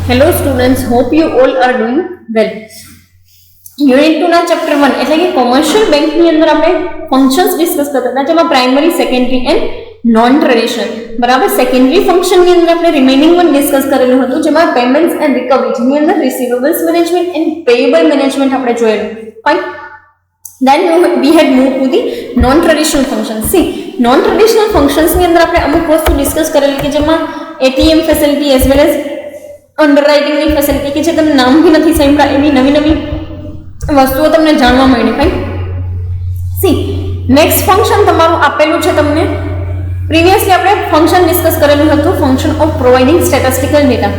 Hello students, hope you all are doing well. Unit 2 ના chapter 1 એટલે કે commercial bank ની અંદર આપણે ફંક્શન્સ ડિસ્કસ કરતા હતા, જેમાં primary, secondary and non traditional, બરાબર. સેકન્ડરી ફંક્શન ની અંદર આપણે રિમેનિંગ વન ડિસ્કસ કરેલું હતું, જેમાં પેમેન્ટ્સ એન્ડ રિકવરી, જેની અંદર રિસીવેબલ્સ મેનેજમેન્ટ એન્ડ પેયેબલ મેનેજમેન્ટ આપણે જોયેલું. Fine. Then we had moved to the non-traditional functions. See, non-traditional functions ની અંદર આપણે અમુક વસ્તુ ડિસ્કસ કરેલી કે જેમાં ATM facility as well as underwriting ની ફેસિલિટી કે જે તમે નામ બી નથી સાંભળ્યા એવી નવી નવી વસ્તુઓ તમને જાણવા મળી. ફાઇન. સી, નેક્સ્ટ ફંક્શન તમારું આપેલું છે તમને. પ્રીવિયસલી આપણે ફંક્શન ડિસ્કસ કરેલું હતું, function of providing statistical data.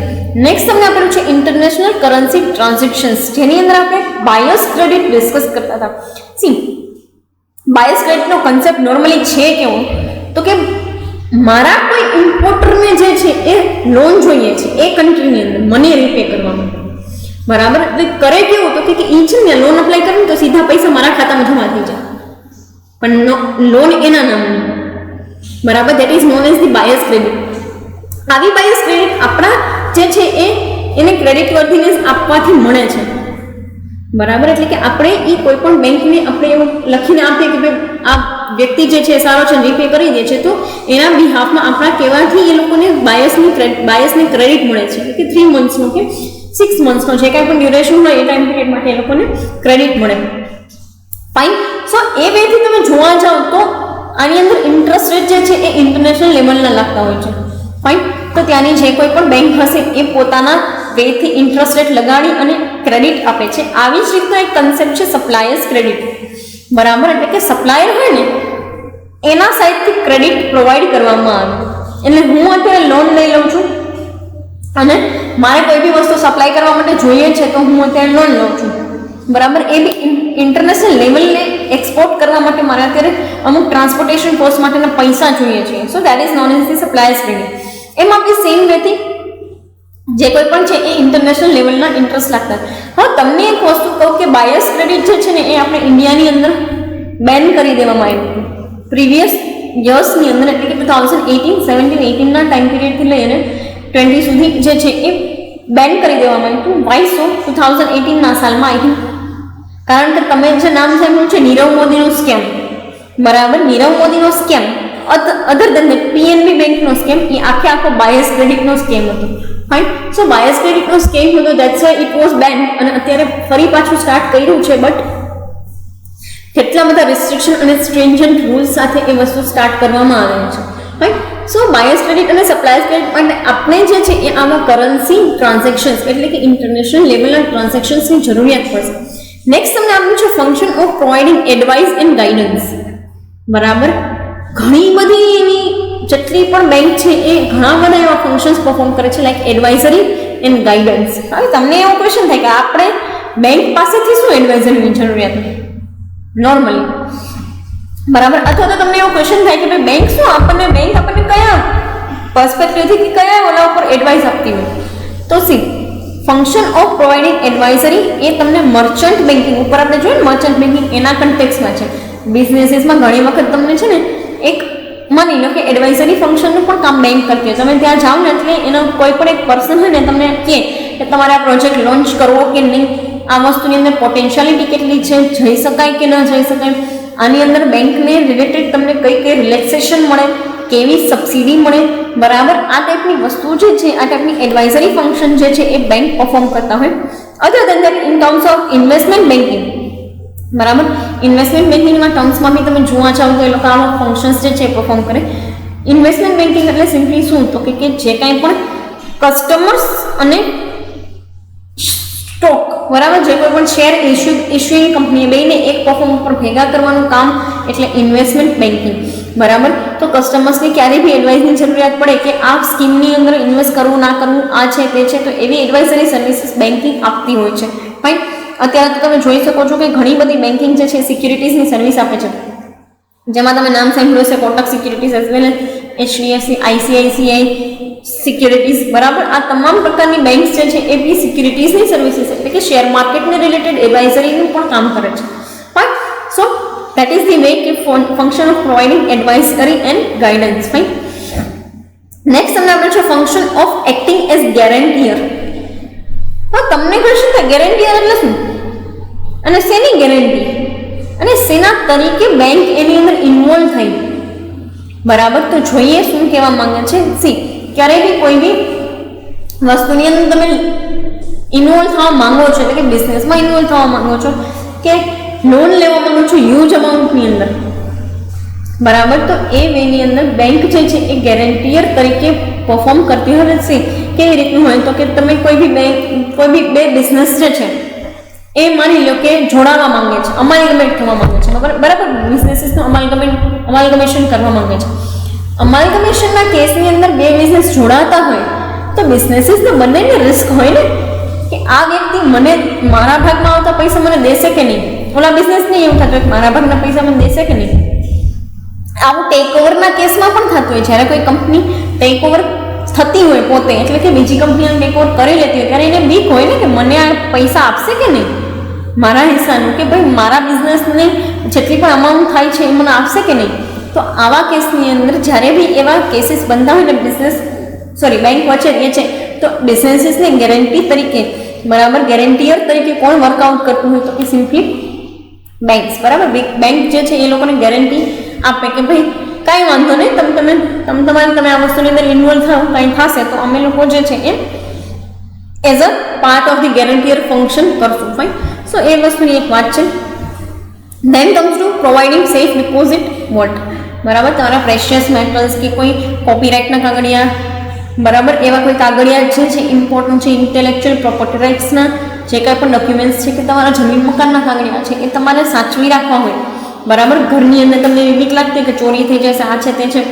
Next તમને આપેલું છે ઇન્ટરનેશનલ કરન્સી ટ્રાન્ઝેક્શન્સ, જેની અંદર આપણે બાયસ ક્રેડિટ ડિસ્કસ કરતા હતા. સી, બાયસ ક્રેડિટનો કન્સેપ્ટ નોર્મલી છે કેવો, તો કે મારા કોઈ ઇમ્પોર્ટરને જે છે એ લોન જોઈએ છે એ કન્ટ્રીની અંદર મને રીપે કરવા માટે, બરાબર. એટલે કરે કેવું તો કે એ છે ને લોન અપ્લાય કરે તો સીધા પૈસા મારા ખાતામાં જમા થઈ જાય, પણ લોન એના નામની, બરાબર. That is known as the bias credit. આવી બાયસ ક્રેડિટ આપણા જે છે એને ક્રેડિટ વર્થીનેસ આપવાથી મળે છે, બરાબર. એટલે કે આપણે એ કોઈ પણ બેંકને આપણે એવું લખીને આપીએ કે ભાઈ આ વ્યક્તિ જે છે સારો છે રીપે કરી દે છે, તો એના બિહાફમાં આપણા કહેવાથી એ લોકોને બાયસને ક્રેડિટ મળે છે કે 3 મંથ્સનો કે 6 મંથ્સનો જે કાંઈ પણ ડ્યુરેશન હોય એ ટાઈમ પીરિયડ માટે એ લોકોને ક્રેડિટ મળે. ફાઇન. સો એ વેથી તમે જોવા જાઓ તો આની અંદર ઇન્ટરેસ્ટ રેટ જે છે એ ઇન્ટરનેશનલ લેવલના લાગતા હોય છે. ફાઇન. તો ત્યાંની જે કોઈ પણ બેંક હશે એ પોતાના વેથી ઇન્ટરેસ્ટ રેટ લગાડી અને ક્રેડિટ આપે છે. આવી જ રીતનો એક કન્સેપ્ટ છે સપ્લાયર્સ ક્રેડિટ, બરાબર. એટલે કે સપ્લાયર હોય ને એના સાઈડથી ક્રેડિટ પ્રોવાઈડ કરવામાં આવે. એટલે હું અત્યારે લોન લઈ લઉં છું અને મારે કોઈ બી વસ્તુ સપ્લાય કરવા માટે જોઈએ છે તો હું અત્યારે લોન લઉં છું, બરાબર. એ બી ઇન્ટરનેશનલ લેવલને એક્સપોર્ટ કરવા માટે મારે અત્યારે અમુક ટ્રાન્સપોર્ટેશન કોસ્ટ માટેના પૈસા જોઈએ છે. સો that is known as the suppliers credit. એમાં બી સેમ વેથી જે કોઈ પણ છે એ ઇન્ટરનેશનલ લેવલના ઇન્ટરેસ્ટ લાગતા. હવે તમને એક વસ્તુ કહું કે બાયસ ક્રેડિટ જે છે ને એ આપણે ઇન્ડિયાની અંદર બેન કરી દેવામાં આવ્યું હતું પ્રીવિયસ યર્સની અંદર, એટલે કે 2018, 17, 18 ના ટાઈમ પીરિયડથી લઈ અને 20 સુધી જે છે એ બેન કરી દેવામાં આવ્યું હતું. વાય સો? 2018 ના સાલમાં આઈ થિંક કારણ કે તમે જે નામ સાંભળ્યું છે નીરવ મોદીનો સ્કેમ, બરાબર. નીરવ મોદીનો સ્કેમ અધર દેન પીએનબી બેંકનો સ્કેમ, એ આખો બાયસ ક્રેડિટનો સ્કેમ હતો. ફાઇન. સો બાયસ ક્રેડિટનો સ્કેમ હતો, દેટ્સ વાય ઇટ વોઝ બેન. અને અત્યારે ફરી પાછું સ્ટાર્ટ કર્યું છે, બટ કેટલા બધા રિસ્ટ્રિક્શન અને સ્ટ્રિન્જન્ટ રૂલ્સ સાથે એ વસ્તુ સ્ટાર્ટ કરવામાં આવે છે. ફાઇન. સો બાયસ ક્રેડિટ અને સપ્લાયર્સ ક્રેડિટ માટે આપણે જે છે એ આમાં કરન્સી ટ્રાન્ઝેક્શન્સ એટલે કે ઇન્ટરનેશનલ લેવલના ટ્રાન્ઝેક્શન્સની જરૂરિયાત પડશે. નેક્સ્ટ તમને આપ્યું છે function of providing advice and guidance, બરાબર. ઘણી બધી એવી જેટલી પણ બેંક છે એ ઘણા બધા એવા ફંક્શન્સ પરફોર્મ કરે છે, લાઈક એડવાઇઝરી એન્ડ ગાઈડન્સ. હવે તમને એવો ક્વેશ્ચન થાય કે આપણે બેંક પાસેથી શું એડવાઇઝરીની જરૂરિયાત નોર્મલી, બરાબર. અથવા તો તમને એવો ક્વેશ્ચન થાય કે ભાઈ બેંક આપણને કયા પર્સપેક્ટિવથી કયા ઓલા ઉપર એડવાઇસ આપતી હોય, તો સી ફંક્શન ઓફ પ્રોવાઇડિંગ એડવાઇઝરી એ તમને મર્ચન્ટ બેન્કિંગ ઉપર આપણે જોઈએ ને, મર્ચન્ટ બેન્કિંગ એના કન્ટેક્સમાં છે. બિઝનેસીસમાં ઘણી વખત તમને છે ને એક માની લો કે એડવાઇઝરી ફંક્શનનું પણ કામ બેંક કરતી હોય. તમે ત્યાં જાઓ ને એટલે એનો કોઈ પણ એક પર્સન હોય ને તમને કહે કે તમારે આ પ્રોજેક્ટ લોન્ચ કરવો કે નહીં, આ વસ્તુની અંદર પોટેન્શિયાલિટી કેટલી છે, જઈ શકાય કે ન જઈ શકાય, આની અંદર બેંકને રિલેટેડ તમને કઈ રિલેક્સેશન મળે, કેવી સબસિડી મળે, બરાબર. આ ટાઈપની વસ્તુ જે છે, આ ટાઈપની એડવાઇઝરી ફંક્શન જે છે એ બેંક પરફોર્મ કરતા હોય. Other than that in terms of investment banking, બરાબર. ઇન્વેસ્ટમેન્ટ બેન્કિંગના ટર્મ્સમાં બી તમે જોવા જાઓ તો એ લોકો આવા ફંક્શન્સ જે છે પરફોર્મ કરે. ઇન્વેસ્ટમેન્ટ બેન્કિંગ એટલે સિમ્પલી શું, તો કે જે કાંઈ પણ કસ્ટમર્સ અને સ્ટોક, બરાબર, જે કોઈ પણ શેર ઇસ્યુઇંગ કંપની બેને એક પ્લેટફોર્મ ઉપર ભેગા કરવાનું કામ એટલે ઇન્વેસ્ટમેન્ટ બેન્કિંગ, બરાબર. તો કસ્ટમર્સને ક્યારેય બી એડવાઇસની જરૂરિયાત પડે કે આ સ્કીમની અંદર ઇન્વેસ્ટ કરવું ના કરવું, આ છે તે છે, તો એવી એડવાઇઝરી સર્વિસીસ બેન્કિંગ આપતી હોય છે. ફાઇન. અત્યારે તો તમે જોઈ શકો છો કે ઘણી બધી બેન્કિંગ જે છે સિક્યુરિટીઝની સર્વિસ આપે છે, જેમાં તમે નામ સાંભળ્યું છે Kotak securities as well HDFC, ICICI securities, બરાબર. આ તમામ પ્રકારની બેંક્સ જે છે એ બી સિક્યુરિટીઝની સર્વિસીસ એટલે કે શેર માર્કેટને રિલેટેડ એડવાઇઝરીનું પણ કામ કરે છે. Fine. So that is the way કે function of providing advisory and guidance. Fine. Next તમને આપણે છે function of acting as guarantor. તમને ક્વેશ્ચન થાય ગેરંટીયર એટલે શું અને શેની ગેરંટી અને શેના તરીકે બેંક એની અંદર ઇન્વોલ્વ થઈ, બરાબર. તો જોઈએ શું કહેવા માંગે છે. સી, ક્યારે બી કોઈ બી વસ્તુની અંદર તમે ઇન્વોલ્વ થવા માંગો છો, એટલે કે બિઝનેસમાં ઇન્વોલ્વ થવા માંગો છો કે લોન લેવા માંગો છો હ્યુજ અમાઉન્ટની અંદર, બરાબર. તો એ વેની અંદર બેંક જે છે એ ગેરંટીયર તરીકે પરફોર્મ કરતી હોય છે. કેવી રીતનું હોય તો કે તમે કોઈ બી બે બિઝનેસ જે છે એ માની લો કે જોડાવા માંગે છે, અમાલગમેન્ટ થવા માંગે છે, બરાબર. બિઝનેસીસનું અમાલગમેશન કરવા માંગે છે. અમાલગમેશનના કેસની અંદર બે બિઝનેસ જોડાતા હોય તો બિઝનેસીસને બંનેને રિસ્ક હોય ને કે આ વ્યક્તિ મને મારા ભાગમાં આવતા પૈસા મને દેશે કે નહીં, ઓલા બિઝનેસને એવું થતું હોય મારા ભાગના પૈસા મને દેશે કે નહીં. આવું ટેક ઓવરના કેસમાં પણ થતું હોય. જ્યારે કોઈ કંપની ટેક ઓવર થતી હોય પોતે, એટલે કે બીજી કંપનીને ટેક ઓવર કરી લેતી હોય ત્યારે એને બીક હોય ને કે મને આ પૈસા આપશે કે નહીં મારા હિસ્સાનું, કે ભાઈ મારા બિઝનેસને જેટલી પણ અમાઉન્ટ થાય છે એ મને આપશે કે નહીં. તો આવા કેસની અંદર જ્યારે બી એવા કેસીસ બનતા હોય ને બેંક વચ્ચે એ છે તો બિઝનેસીસને ગેરંટી તરીકે, બરાબર, ગેરંટીયર તરીકે કોણ વર્કઆઉટ કરતું હોય તો કે સિમ્પલી બેંક્સ, બરાબર. બેંક જે છે એ લોકોને ગેરંટી આપે કે ભાઈ કાંઈ વાંધો નહીં, તમે આ વસ્તુની અંદર ઇન્વોલ્વ થાવ, કાંઈ થશે તો અમે લોકો જે છે એ as a part of the guarantor function કરશું. ફાઇન. સો એ વસ્તુની એક વાત છે. Then comes to providing safe deposit vault, બરાબર. તમારા પ્રેશિયસ મેટલ્સ કે કોઈ કોપીરાઇટના કાગળિયા, બરાબર, એવા કોઈ કાગળિયા જે છે ઇમ્પોર્ટન્ટ છે, ઇન્ટેલેક્ચ્યુઅલ પ્રોપર્ટી રાઇટ્સના જે કાંઈ પણ ડોક્યુમેન્ટ્સ છે કે તમારા જમીન મકાનના કાગળિયા છે એ તમારે સાચવી રાખવા હોય, બરાબર. ઘરની અંદર તમને બીક લાગતી કે ચોરી થઈ જશે, આ છે તે છે,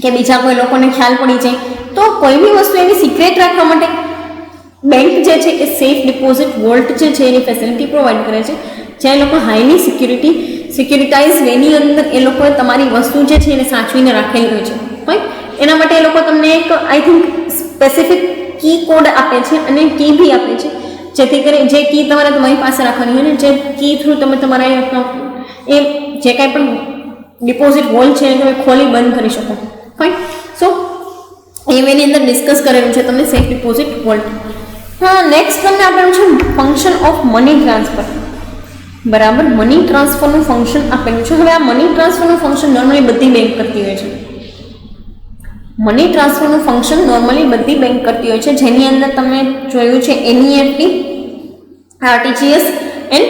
કે બીજા કોઈ લોકોને ખ્યાલ પડી જાય, તો કોઈ બી વસ્તુ એની સિક્રેટ રાખવા માટે બેંક જે છે એ સેફ ડિપોઝિટ વોલ્ટ જે છે એની ફેસિલિટી પ્રોવાઈડ કરે છે, જ્યાં એ લોકો હાઈલી સિક્યુરિટાઇઝ વેની અંદર એ લોકોએ તમારી વસ્તુ જે છે એને સાચવીને રાખેલી હોય છે. રાઈટ. એના માટે એ લોકો તમને એક I think specific key code આપે છે અને કી બી આપે છે, જેથી કરી જે કી તમારી પાસે રાખવાની હોય ને, જે કી થ્રુ તમે તમારા એ જે કાંઈ પણ ડિપોઝિટ વોલ્ટ છે એને તમે ખોલી બંધ કરી શકો. ફાઇન. સો એ વેની અંદર ડિસ્કસ કરેલું છે તમને સેફ ડિપોઝિટ વોલ્ટ. હા, નેક્સ્ટ તમને આપેલું છે ફંક્શન ઓફ મની ટ્રાન્સફર, બરાબર. મની ટ્રાન્સફરનું ફંક્શન આપેલું છે. હવે આ મની ટ્રાન્સફરનું ફંક્શન નોર્મલી બધી બેંક કરતી હોય છે. મની ટ્રાન્સફરનું ફંક્શન નોર્મલી બધી બેંક કરતી હોય છે, જેની અંદર તમે જોયું છે NEFT, RTGS એન્ડ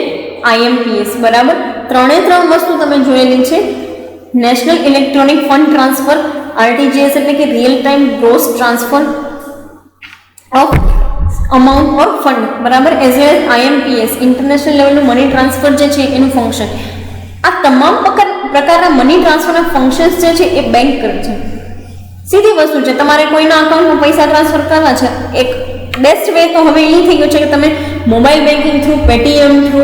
IMPS, બરાબર. ત્રણે ત્રણ વસ્તુ તમે જોયેલી છે. National electronic fund transfer, RTGS એટલે કે real time gross transfer of amount or fund, બરાબર. એઝ વેલ IMPS ઇન્ટરનેશનલ લેવલનું મની ટ્રાન્સફર જે છે એનું ફંક્શન. આ તમામ પ્રકારના મની ટ્રાન્સફરના ફંક્શન્સ જે છે એ બેંક કરે છે. સીધી વસ્તુ છે, તમારે કોઈના અકાઉન્ટમાં પૈસા ટ્રાન્સફર કરવા છે, એક બેસ્ટ વે તો હવે એ થઈ ગયો છે કે તમે mobile banking through, Paytm through,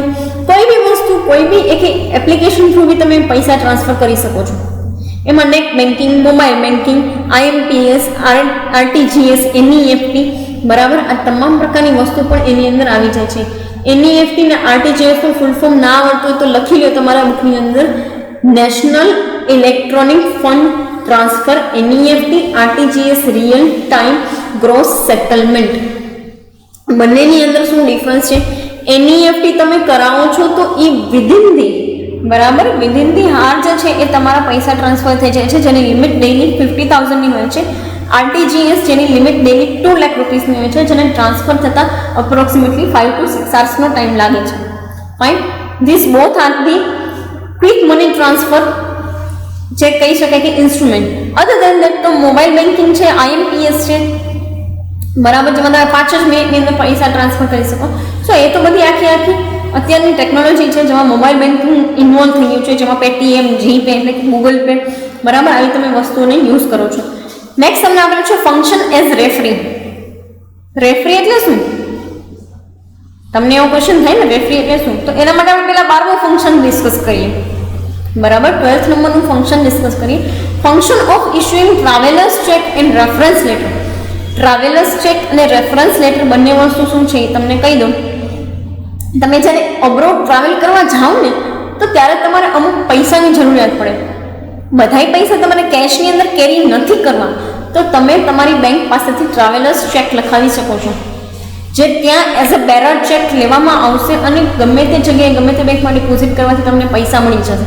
કોઈ બી વસ્તુ, કોઈ બી એક એપ્લિકેશન થ્રુ બી તમે પૈસા ટ્રાન્સફર કરી શકો છો. એમાં net banking, mobile banking, IMPS, RTGS, NEFT, બરાબર. આ તમામ પ્રકારની વસ્તુ પણ એની અંદર આવી જાય છે. NEFT ને RTGS નું ફૂલ ફોર્મ ના આવડતું હોય તો લખી લો તમારા બુકની અંદર, national electronic fund transfer, NEFT, RTGS real time gross settlement. બંનેની અંદર શું ડિફરન્સ છે? NEFT તમે કરાવો છો તો એ વિધિન ધી, બરાબર, વિધિન ધી હાર જે છે એ તમારા પૈસા ટ્રાન્સફર થઈ જાય છે, જેની લિમિટ ડેલી 50,000 ની હોય છે. RTGS જેની લિમિટ ડેલી 2 લાખ રૂપીસની હોય છે, જેને ટ્રાન્સફર થતાં અપ્રોક્સિમેટલી 5 to 6 hours ટાઈમ લાગે છે. Fine. This both are the quick money transfer જે કહી શકાય કે ઇન્સ્ટ્રુમેન્ટ. અધર દેન દેટ તો મોબાઈલ બેન્કિંગ છે, IMPS છે, બરાબર, જેમાં તમે 5 જ મિનિટની અંદર પૈસા ટ્રાન્સફર કરી શકો. સો એ તો બધી આખી અત્યારની ટેકનોલોજી છે, જેમાં મોબાઈલ બેન્કિંગ ઇન્વોલ્વ થઈ ગયું છે, જેમાં પેટીએમ, જીપે એટલે કે ગૂગલ પે, બરાબર, આવી તમે વસ્તુઓને યુઝ કરો છો. નેક્સ્ટ તમને આપેલું છે ફંક્શન એઝ રેફરી. રેફરી એટલે શું? તમને એવો ક્વેશ્ચન થાય ને, રેફરી એટલે શું? તો એના માટે આપણે પહેલા 12મું ફંક્શન ડિસ્કસ કરીએ, બરાબર. 12th નંબરનું ફંક્શન ડિસ્કસ કરીએ. Function of issuing travellers cheque and reference letter. Travellers cheque અને રેફરન્સ લેટર બંને વસ્તુ શું છે એ તમને કહી દઉં. તમે જ્યારે અબ્રોડ ટ્રાવેલ કરવા જાઓ ને તો ત્યારે તમારે અમુક પૈસાની જરૂરિયાત પડે. બધાય પૈસા તમારે કેશની અંદર કેરી નથી કરવા, તો તમે તમારી બેંક પાસેથી ટ્રાવેલર્સ ચેક લખાવી શકો છો, જે ત્યાં એઝ અ બેરર ચેક લેવામાં આવશે અને ગમે તે જગ્યાએ ગમે તે બેંકમાં ડિપોઝિટ કરવાથી તમને પૈસા મળી જશે.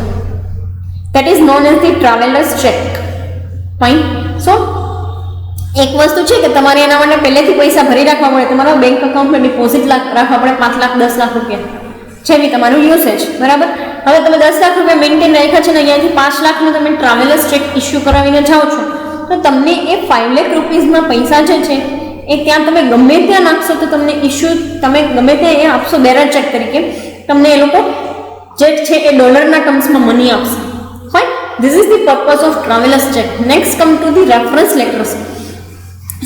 That is known as the travellers cheque. Fine. So એક વસ્તુ છે કે તમારે એના માટે પહેલેથી પૈસા ભરી રાખવા પડે, તમારા બેંક અકાઉન્ટમાં ડિપોઝિટ રાખવા પડે 5 લાખ 10 લાખ રૂપિયા, જેવી તમારું યુસેજ. બરાબર. હવે તમે 10 લાખ રૂપિયા મેન્ટેન રાખ્યા છે ને અહીંયાથી 5 લાખનો તમે ટ્રાવેલર્સ ચેક ઇસ્યુ કરાવીને જાઓ છો, તો તમને એ 5 લાખ રૂપીઝના પૈસા જે છે એ ત્યાં તમે ગમે ત્યાં નાખશો તો તમને ઇસ્યુ તમે ગમે ત્યાં એ આપશો બેરર ચેક તરીકે, તમને એ લોકો જે છે એ ડોલરના ટર્મ્સમાં મની આપશે. Fine. This is the purpose of travellers cheque. Next come to the reference letters.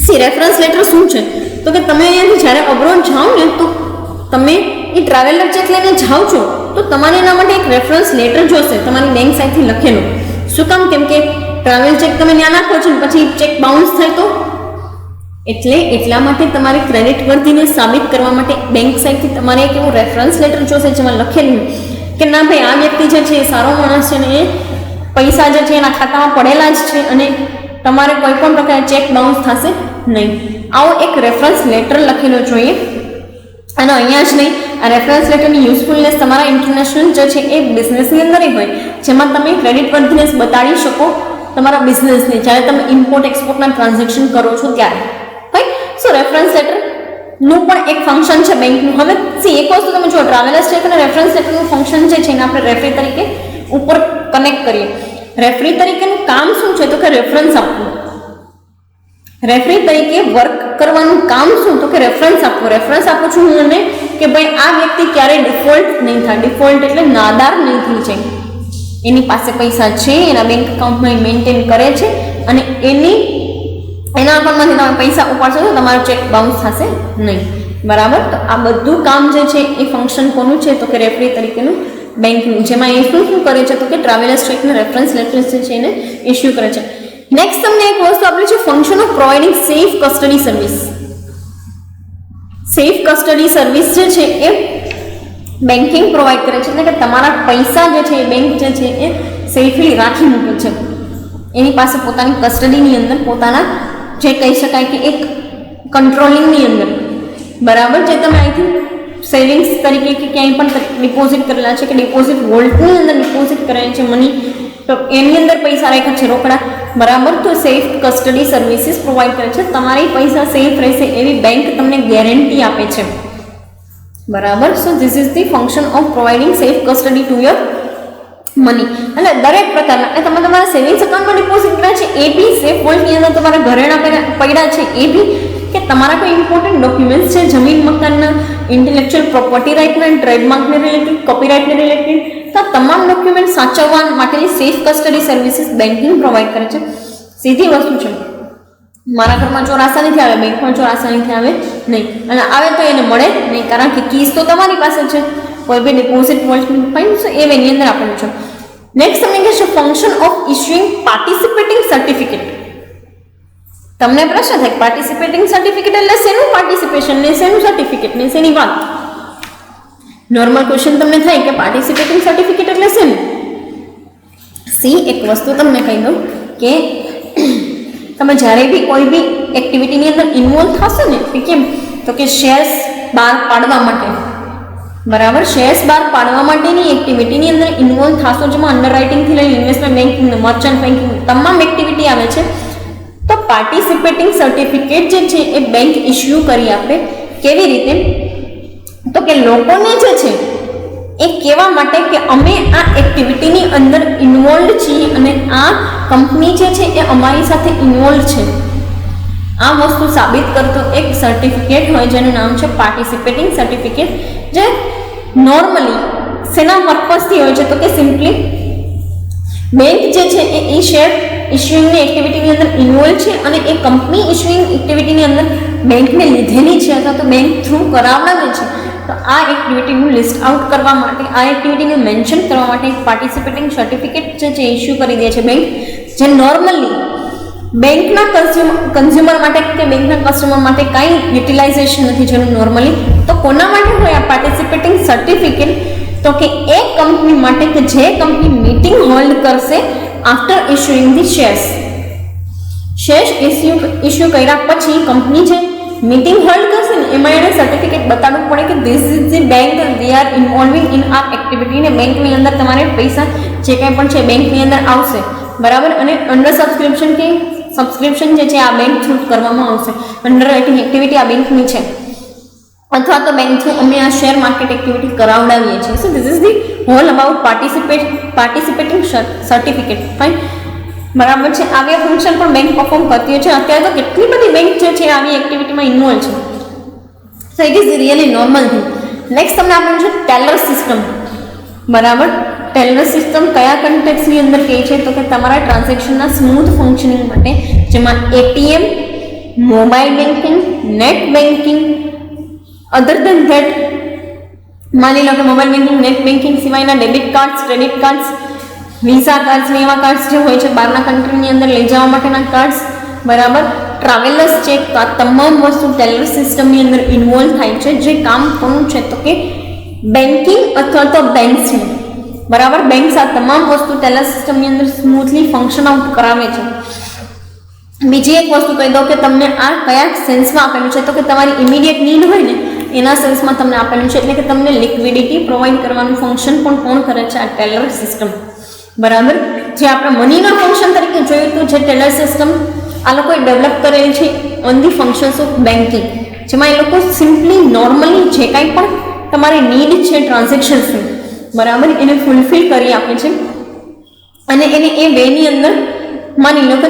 See reference letter શું છે તો કે તમે અહીંયાથી જ્યારે અબ્રોડ જાઓ ને તો તમે એ ટ્રાવેલર ચેક લઈને જાઓ છો તો તમારે એના માટે એક રેફરન્સ લેટર જોશે તમારી બેંક સાઈડથી લખેલો. શું કામ? કેમ કે ટ્રાવેલ ચેક તમે ત્યાં નાખો છો ને પછી ચેક બાઉન્સ થાય તો એટલા માટે તમારે ક્રેડિટ વર્ધીને સાબિત કરવા માટે બેંક સાઈડથી તમારે એક એવું રેફરન્સ લેટર જોશે જેમાં લખેલું કે ના ભાઈ આ વ્યક્તિ જે છે એ સારો માણસ છે ને એ પૈસા જે છે એના ખાતામાં પડેલા જ છે અને તમારે કોઈ પણ પ્રકારે ચેક બાઉન્સ થશે નહીં. આવો એક રેફરન્સ લેટર લખેલો જોઈએ. અને અહીંયા જ નહીં, આ રેફરન્સ લેટરની યુઝફુલનેસ તમારા ઇન્ટરનેશનલ જે છે એ બિઝનેસની અંદર હોય, જેમાં તમે ક્રેડિટ વર્ધીનેસ બતાડી શકો તમારા બિઝનેસને જ્યારે તમે ઇમ્પોર્ટ એક્સપોર્ટના ટ્રાન્ઝેક્શન કરો છો ત્યારે. રાઈટ. સો રેફરન્સ લેટરનું પણ એક ફંક્શન છે બેંકનું. હવે સી એક વસ્તુ તમે જો ટ્રાવેલર્સ ચેક અને રેફરન્સ લેટરનું ફંક્શન જે છે એને આપણે રેફરી તરીકે ઉપર કનેક્ટ કરીએ. રેફરી તરીકેનું કામ શું છે તો કે રેફરન્સ આપવું. રેફરી તરીકે વર્ક કરવાનું કામ શું તો કે રેફરન્સ આપવું. રેફરન્સ આપું છું હું એને કે ભાઈ આ વ્યક્તિ ક્યારેય ડિફોલ્ટ નહીં થાય. ડિફોલ્ટ એટલે નાદાર નહીં થઈ જાય. એની પાસે પૈસા છે, એના બેંક અકાઉન્ટમાં મેન્ટેન કરે છે અને એના અકાઉન્ટમાંથી તમે પૈસા ઉપાડશો તો તમારો ચેક બાઉન્સ થશે નહીં. બરાબર. તો આ બધું કામ જે છે એ ફંક્શન કોનું છે તો કે રેફરી તરીકેનું બેંકનું, જેમાં એ શું કરે છે તો કે ટ્રાવેલર્સ ચેકના રેફરન્સ લેટર્સ જે છે એને ઇસ્યુ કરે છે. નેક્સ્ટ તમને એક વસ્તુ આપેલી છે function of providing safe custody service. Safe custody service જે છે એ બેન્કિંગ પ્રોવાઈડ કરે છે, એટલે કે તમારા પૈસા જે છે એ બેંક જે છે એ સેફલી રાખી મૂકે છે. એની પાસે પોતાની કસ્ટડીની અંદર પોતાના જે કહી શકાય કે એક કંટ્રોલિંગની અંદર. બરાબર. જે તમે અહીંથી સેવિંગ્સ તરીકે કે ક્યાંય પણ ડિપોઝિટ કરેલા છે કે ડિપોઝિટ વોલ્ટની અંદર ડિપોઝિટ કરેલા છે મની, તો એની અંદર પૈસા રાખ્યા છે રોકડા. બરાબર. તો સેફ કસ્ટડી સર્વિસીસ પ્રોવાઈડ કરે છે. તમારી પૈસા સેફ રહેશે એવી બેંક તમને ગેરંટી આપે છે. બરાબર. So this is the function of providing safe custody to your money. એટલે દરેક પ્રકારના એટલે તમે તમારા સેવિંગ્સ એકાઉન્ટમાં ડિપોઝિટ કર્યા છે એ બી, સેફ વોલ્ટની અંદર તમારા ઘરેણા પડ્યા છે એ બી, કે તમારા કોઈ ઇમ્પોર્ટન્ટ ડોક્યુમેન્ટ્સ છે જમીન મકાનના, ઇન્ટેલેક્ચુઅલ પ્રોપર્ટી રાઇટના, ટ્રેડમાર્કને રિલેટેડ, કોપીરાઇટને રિલેટેડ, તો તમામ ડોક્યુમેન્ટ સાચવવા માટેની safe custody services banking provide કરે છે. સીધી વસ્તુ છે. મારા ઘરમાં ચોર આસાનીથી આવે, બેંકમાં ચોર આસાનીથી આવે નહીં, અને આવે તો એને મળે નહીં, કારણ કે કીઝ તો તમારી પાસે છે. કોઈ બી ડિપોઝિટ વોલ્ટ ફાઇન એ એની અંદર આપેલું છે. નેક્સ્ટ તમને કહે છે function of issuing participating certificate. તમને પ્રશ્ન થાય પાર્ટિસિપેટિંગ સર્ટિફિકેટ એટલે શેનું પાર્ટિસિપેશન ને શેનું સર્ટિફિકેટ ને શેની વાત? નોર્મલ ક્વેશ્ચન તમને થાય કે પાર્ટિસિપેટિંગ સર્ટિફિકેટ એટલે શેનું? સી એક વસ્તુ તમને કહી દઉં કે તમે જ્યારે બી કોઈ બી એક્ટિવિટીની અંદર ઇન્વોલ્વ થશો ને, કેમ તો કે શેર્સ બહાર પાડવા માટે. બરાબર. શેર્સ બહાર પાડવા માટેની એક્ટિવિટીની અંદર ઇન્વોલ્વ થશો, જેમાં અંડરરાઇટિંગથી લઈને ઇન્વેસ્ટમેન્ટ બેન્કિંગ, મર્ચન્ટ બેન્કિંગ તમામ એક્ટિવિટી આવે છે. તો પાર્ટિસિપેટિંગ સર્ટિફિકેટ જે છે એ બેંક ઇસ્યુ કરી આપે. કેવી રીતે? તો કે લોકોને જે છે એ કહેવા માટે કે અમે આ એક્ટિવિટીની અંદર ઇન્વોલ્વ છીએ અને આ કંપની જે છે એ અમારી સાથે ઇન્વોલ્વ છે. આ વસ્તુ સાબિત કરતો એક સર્ટિફિકેટ હોય જેનું નામ છે પાર્ટિસિપેટિંગ સર્ટિફિકેટ, જે નોર્મલી શેના પર્પઝથી હોય છે તો કે સિમ્પલી બેંક જે છે એ શેર ઇસ્યુઇંગની એક્ટિવિટીની અંદર ઇન્વોલ્વ છે અને એ કંપની ઇસ્યુઇંગ એક્ટિવિટીની અંદર બેંકને લીધેલી છે અથવા તો બેંક થ્રુ કરાવવાની છે. તો આ એક્ટિવિટીનું લિસ્ટ આઉટ કરવા માટે, આ એક્ટિવિટીને મેન્શન કરવા માટે એક પાર્ટિસિપેટિંગ સર્ટિફિકેટ જે છે ઇસ્યુ કરી દે છે બેંક, જે નોર્મલી બેંકના કન્ઝ્યુમર માટે કે બેંકના કસ્ટમર માટે કાંઈ યુટિલાઇઝેશન નથી જેનું નોર્મલી. તો કોના માટે હોય આ પાર્ટિસિપેટિંગ સર્ટિફિકેટ? તો કે એ કંપની માટે કે જે કંપની મીટિંગ હોલ્ડ કરશે after issuing the shares. Shares issue કર્યા પછી કંપની જે મીટિંગ હોલ્ડ કરશે ને એમાં એને સર્ટિફિકેટ બતાવવું પડે કે this is the bank we are ઇન્વોલ્વિંગ in our activity, ને બેંકની અંદર તમારે પૈસા જે કાંઈ પણ છે બેંકની અંદર આવશે, બરાબર. અને અંડર સબસ્ક્રિપ્શન કે સબસ્ક્રિપ્શન જે છે આ બેંક થ્રુ કરવામાં આવશે. અંડર રાઇટિંગ એક્ટિવિટી આ બેંકની છે, અથવા તો બેંક થ્રુ અમે આ શેર માર્કેટ એક્ટિવિટી કરાવડાવીએ છીએ. So this is the hall about participating certificate. Fine, બરાબર છે. આવી ફંક્શન પણ બેંક પરફોર્મ કરતી હોય છે. અત્યારે તો કેટલી બધી બેંક જે છે આવી એક્ટિવિટીમાં ઇન્વોલ્વ છે. So it is really normal thing. Next તમને આપણું છે ટેલર સિસ્ટમ, બરાબર. ટેલર સિસ્ટમ કયા કન્ટેક્સની અંદર કહે છે તો કે તમારા ટ્રાન્ઝેક્શનના સ્મૂથ ફંક્શનિંગ માટે, જેમાં ATM, mobile banking, net banking, other than that માની લો કે મોબાઈલ બેન્કિંગ, નેટ બેન્કિંગ સિવાયના debit cards, credit cards, Visa cards ને એવા કાર્ડ્સ જે હોય છે બહારના કન્ટ્રીની અંદર લઈ જવા માટેના કાર્ડ્સ, બરાબર. ટ્રાવેલર્સ ચેક, આ તમામ વસ્તુ ટેલર સિસ્ટમની અંદર ઇન્વોલ્વ થાય છે. જે કામ કોનું છે તો કે બેન્કિંગ અથવા તો બેંક્સનું, બરાબર. બેંક્સ આ તમામ વસ્તુ ટેલર સિસ્ટમની અંદર સ્મૂથલી ફંક્શન આઉટ કરાવે છે. બીજી એક વસ્તુ કહી દઉં કે તમને આ કયા સેન્સમાં આપેલું છે તો કે તમારી ઇમિડિયેટ નીડ હોય ને એના સેન્સમાં તમને આપેલું છે, એટલે કે તમને લિક્વિડિટી પ્રોવાઈડ કરવાનું ફંક્શન પણ કોણ કરે છે? આ ટેલર સિસ્ટમ, બરાબર. જે આપણે મનીના ફંક્શન તરીકે જોયું હતું, જે ટેલર સિસ્ટમ આ લોકોએ ડેવલપ કરેલી છે on the functions of banking, જેમાં એ લોકો સિમ્પલી નોર્મલી જે કાંઈ પણ તમારી નીડ છે ટ્રાન્ઝેક્શન્સની, બરાબર, એને ફૂલફિલ કરી આપે છે. અને એને એ વેની અંદર માની લો કે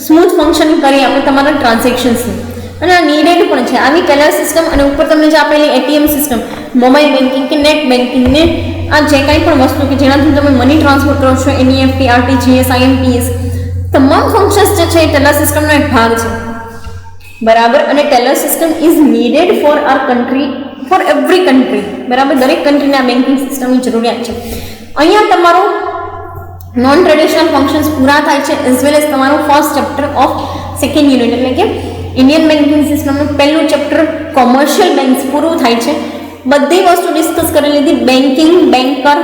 સ્મૂથ ફંક્શનિંગ કરી આપે તમારા ટ્રાન્ઝેક્શન્સની. અને આ નીડેડ પણ છે આવી ટેલર સિસ્ટમ. અને ઉપર તમને જે આપેલી એટીએમ સિસ્ટમ, મોબાઈલ બેન્કિંગ કે નેટ બેન્કિંગ ને આ જે કાંઈ પણ વસ્તુ કે જેનાથી તમે મની ટ્રાન્સફર કરો છો, એનઈએફટી, આરટીજીએસ, આઈએમપીએસ, તમામ ફંક્શન્સ જે છે એ ટેલર સિસ્ટમનો એક ભાગ છે, બરાબર. અને teller system is needed for our country, for every country, બરાબર. દરેક કન્ટ્રીને આ બેન્કિંગ સિસ્ટમની જરૂરિયાત છે. અહીંયા તમારું નોન ટ્રેડિશનલ ફંક્શન્સ પૂરા થાય છે, એઝ વેલ એઝ તમારું first chapter of second unit, એટલે કે ઇન્ડિયન બેન્કિંગ સિસ્ટમનું પહેલું ચેપ્ટર કોમર્શિયલ બેંક્સ પૂરું થાય છે. બધી વસ્તુ ડિસ્કસ કરી લીધી. Banking, banker,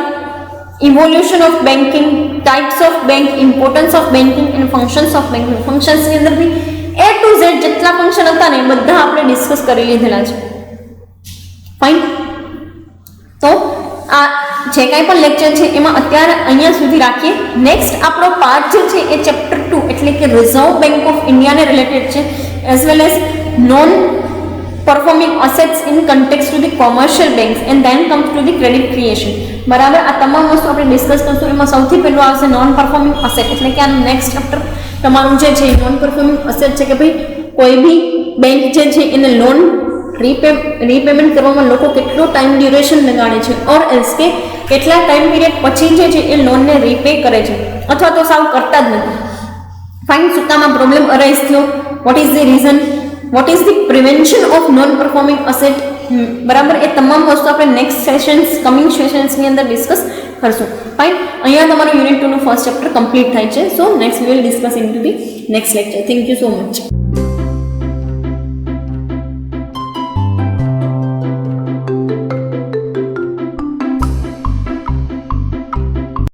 evolution of banking, types of bank, importance of banking and functions of banking. ફંક્શન્સની અંદરથી A to Z જેટલા ફંક્શન હતા ને બધા આપણે ડિસ્કસ કરી લીધેલા છે. ફાઇન. તો આ જે કાંઈ પણ લેક્ચર છે એમાં અત્યારે અહીંયા સુધી રાખીએ. નેક્સ્ટ આપણો પાર્ટ જે છે એ ચેપ્ટર 2 એટલે કે રિઝર્વ બેંક ઓફ ઇન્ડિયાને રિલેટેડ છે, as well as non performing assets in context to the commercial banks and then comes to the credit creation, બરાબર. આ તમામ વસ્તુ આપણે ડિસ્કસ કરશું. એમાં સૌથી પહેલું આવશે નોન પરફોર્મિંગ અસેટ, એટલે કે આ નેક્સ્ટ ચેપ્ટર તમારું જે છે નોન પરફોર્મિંગ અસેટ છે કે ભાઈ કોઈ બી બેંક જે છે એને લોન રીપેમેન્ટ કરવામાં લોકો કેટલો ટાઈમ ડ્યુરેશન લગાડે છે, ઓર એલ્સ કે કેટલા ટાઈમ પીરિયડ પછી જે છે એ લોનને રીપે કરે છે, અથવા તો સાવ કરતા જ નથી. ફાઇન. સુતામાં પ્રોબ્લેમ અરાઇઝ થયો, what is the reason, what is the prevention of non performing asset, બરાબર. એ તમામ વસ્તુ આપણે નેક્સ્ટ સેશન્સ, કમિંગ સેશન્સની અંદર ડિસ્કસ કરશું. ફાઇન. અહીંયા તમારું યુનિટ 2 નું ફર્સ્ટ ચેપ્ટર કમ્પ્લીટ થાય છે. So next we will discuss in to the next lecture. Thank you so much.